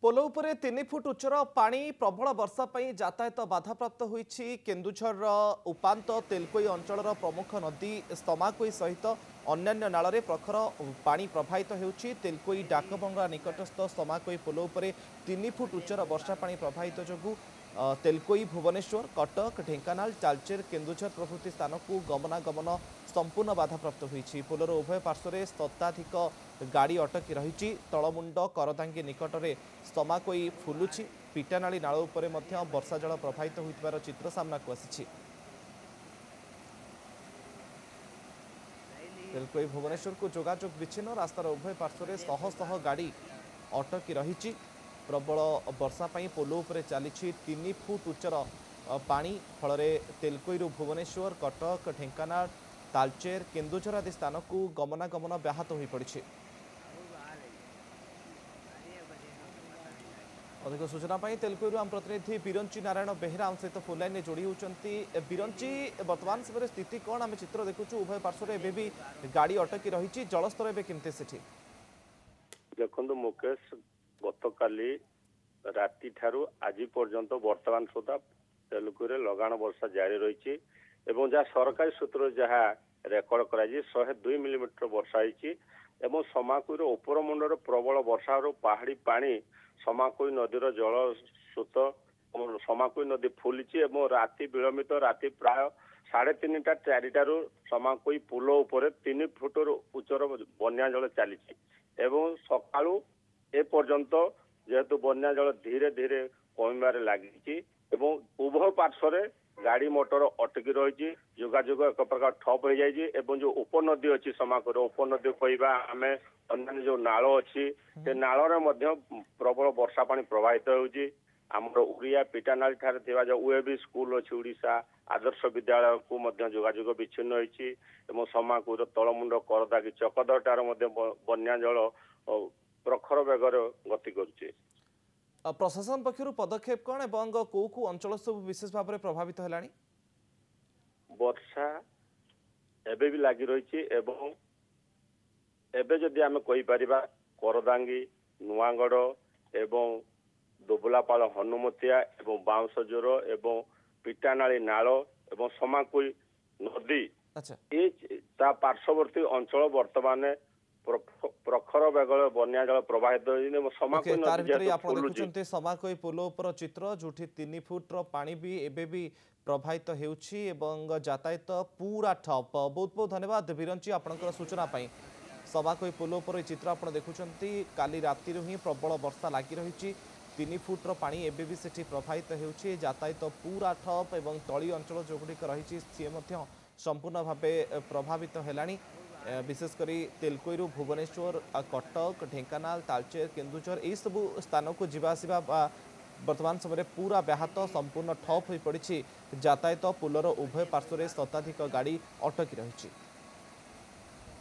पोल उपरे 3 फुट उच्चर पानी प्रबल वर्षा पर यातायात बाधाप्राप्त होईछि। केन्दुझर उपांत तेलकोई अंचल प्रमुख नदी स्तमाकोई सहित अन्यान्य नाଳରେ प्रखर पानी प्रवाहित होउछि। तेलकोई डाकबंगला निकटस्थ स्तमाकोई पोल उपरे 3 फुट उच्चर वर्षा पानी प्रवाहित जोगु तेलकोई भुवनेश्वर कटक ढेंकानाल तालचेर केन्दुझर प्रभृति स्थान को गमनागमन संपूर्ण बाधाप्राप्त होईछि। पोलर उभय पार्श्व शताधिक गाड़ी अटकी रही। तलमुंड करदांगी निकट में स्तमाकोई फुलुछि। पिटानाली नाल उपरे मध्य वर्षा जल प्रवाहित होइतिबार चित्र सामना को आसिछि। तेलकोई भुवनेश्वर को जोगाजोग विच्छिन्न। रास्तार उभय पार्श्व शह शह गाड़ी अटकी रही। प्रबल वर्षा पाई पोल उपरे चली 3 फुट उच्चर पानी फल तेलकोई भुवनेश्वर कटक ढेंकानाल तालचेर केन्दुझर आदि स्थान को गमनागमन व्याहत हो पड़ी। अधिक सूचना तेलकोई आम प्रतिनिधि बिरंची नारायण बेहेरा आम सहित फोन लाइन जोड़ी होती। बिरंची वर्तमान समय स्थिति कौन आम चित्र देखुचु उभय पार्श्व एवं भी गाड़ी अटकी रही। जलस्तर एवं केमती सेठी देखो मुकेश गतकाली राति ठारू आज पर्यंत वर्तमान सुधा तेलुगुरे लगाण वर्षा जारी रही। जहाँ सरकारी सूत्र जहाँ रेकर्ड कर 102 मिलीमीटर वर्षा होती। समाकुईर उपर मुंडर प्रबल वर्षा पहाड़ी पानी समाकुई नदीर जल स्रोत समाकुई नदी फुली। राति विलंबित राति प्राय 3:30 4टारू समाकुई पुल उपर 3 फुट उच्चर बन्या जल चली। सकाळू ए पर्यंत जेहेतु बन्या जल धीरे धीरे कमिबार लगी। उभय पार्श्व गाड़ी मोटर अटकी रही। जोगाजोग एक प्रकार ठप हो जाए। जो उपनदी अच्छी समाकुर उपनदी कहवा आम अन्य जो नाल अच्छी से नाल प्रबल वर्षा पानी प्रवाहित होउछि। आमर उड़िया पिटानाल ठारे थिबा जो UAB स्कूल अच्छी उड़ीसा आदर्श विद्यालय को जोगाजोग विच्छिन्न होइछि। समाकुर तलमुंड करदागी चकदरटार बन्या जल प्रखर बेगर गति करुछि। प्रशासन पक्षर पदक्षेप कौन एवं कौ कौ अंचल सब विशेष भाव में प्रभावित है? वर्षा एबे भी लगी रही। एबे जदि आम कहीपर करदांगी नुआगढ़ एवं दुबलापाल हनुमतिया एवं बाउंसजोर एवं पिटानाली नाल एवं समाकुई नदी ता पार्श्ववर्ती अंचल वर्तमान प्रखर बेगर बन्या जल प्रवाहित देखुं समाकोई पोल उपर चित्र जो 3 फुट पानी भी एबे भी प्रवाहित होउछि एवं यातायात पूरा ठप। बहुत बहुत धन्यवाद बिरंची आपनकर सूचना पाई। समाकोई पोल उपर चित्र आप देखुं काली राति ही प्रबल वर्षा लगी रही। 3 फुट पानी एबे भी सेठी प्रवाहित होउछि। यातायात पूरा ठप एवं तली अंचल जो गुड़िक रही सी संपूर्ण भाव प्रभावित है। विशेषकर तेलकोई भुवनेश्वर कटक ढेंकानाल तालचेर केन्दुझर यही सबू स्थान को जीवासवा वर्तमान समय पूरा व्याहत संपूर्ण ठप हो पड़ी। यातायात पुलर उभय पार्श्व शताधिक गाड़ी अटकी रही।